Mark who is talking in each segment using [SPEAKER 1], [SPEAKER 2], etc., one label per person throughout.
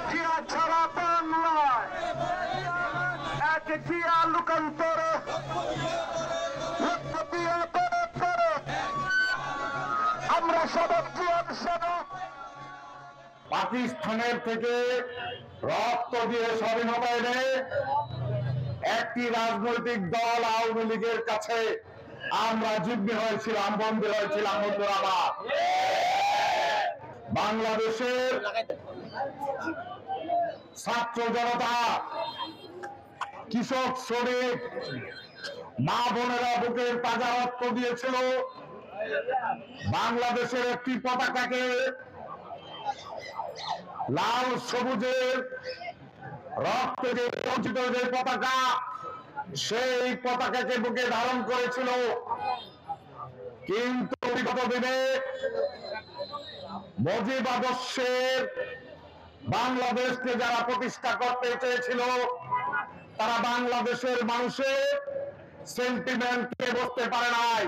[SPEAKER 1] জিয়া ছাড়া বাংলায় এক জিয়া লোকান্তরে আমরা সদক জিয়ার সদক
[SPEAKER 2] পাকিস্তানের থেকে রক্ত দিয়ে স্বাধীনতা এনে একটি রাজনৈতিক দল আওয়ামী লীগের কাছে আমরা জিম্মি হয়েছিলাম, বন্দী হয়েছিলাম। বন্ধুরা আমার, বাংলাদেশের ছাত্র জনতা, কৃষক, শ্রমিক, মা বোনেরা বুকের তাজা রক্ত দিয়েছিল বাংলাদেশের একটি পতাকাকে, লাল সবুজের রক্তে যে রঞ্জিত যে পতাকা, সেই পতাকাকে বুকে ধারণ করেছিল। কিন্তু বিগত দিনে মুজিব আদর্শের বাংলাদেশকে যারা প্রতিষ্ঠা করতে চেয়েছিল, তারা বাংলাদেশের মানুষের সেন্টিমেন্টকে বুঝতে পারে নাই।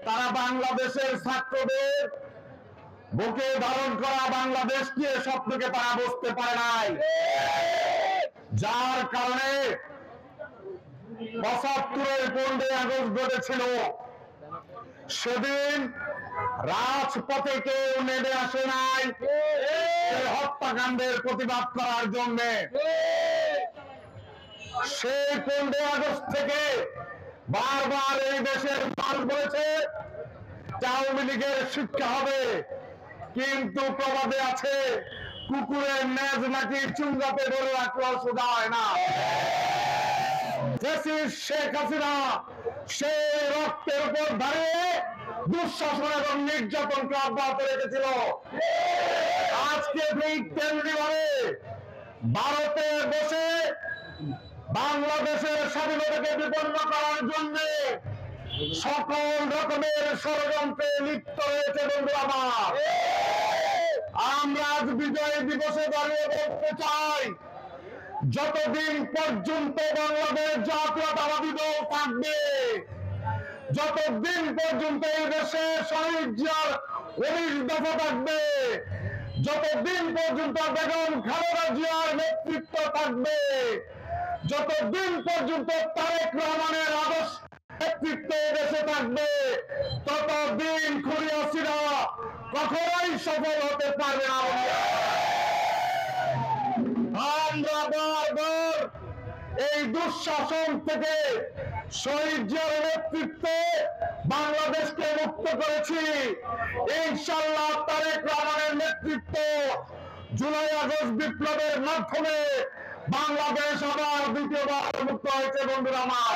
[SPEAKER 2] তারা বাংলাদেশের ছাত্রদের বুকে ধারণ করা বাংলাদেশ নিয়ে স্বপ্নকে তারা বুঝতে পারে নাই, যার কারণে ৭৫-এর 15 আগস্ট ঘটেছিল। সেদিন রাজপথে কেউ নেমে আসে নাই হত্যাকাণ্ডের প্রতিবাদ করার জন্য। সেই 15 আগস্ট থেকে বারবার এই দেশের মানুষ বলেছে আওয়ামী লীগের শিক্ষা হবে, কিন্তু প্রবাদে আছে কুকুরের নেজ নাকি চুঙ্গাতে ধরে রাখলেও সোজা হয় না। শেখ হাসিনা সেই রক্তের উপর দাঁড়িয়ে দুঃশাসন এবং নির্যাতনকে অব্যাহত রেখেছিল। আজকে তেমনি ভাবে ভারতে বসে বাংলাদেশের স্বাধীনতাকে বিপন্ন করার জন্য সকল রকমের ষড়যন্ত্রে লিপ্ত হয়েছে। বন্ধুরা আমার, আমরা আজ বিজয় দিবসে দাঁড়িয়ে বলতে চাই, যতদিন পর্যন্ত বাংলাদেশ জাতীয়তাবাদী দল থাকবে, যতদিন পর্যন্ত এই দেশে শহীদ জিয়ার 19 দফা থাকবে, যতদিন পর্যন্ত বেগম খালেদা জিয়ার নেতৃত্ব থাকবে, যতদিন পর্যন্ত তারেক রহমানের আদর্শ নেতৃত্ব দেশে থাকবে, ততদিন খুনি হাসিনা কখনোই সফল হতে পারবে না। আমরা বারবার এই দুঃশাসন থেকে শহীদ জিয়ার নেতৃত্বে বাংলাদেশকে মুক্ত করেছি। ইনশাআল্লাহ তারেক রহমানের নেতৃত্ব, জুলাই আগস্ট বিপ্লবের মাধ্যমে বাংলাদেশ আবার দ্বিতীয়বার মুক্ত হয়েছে। বন্ধুরা আমার,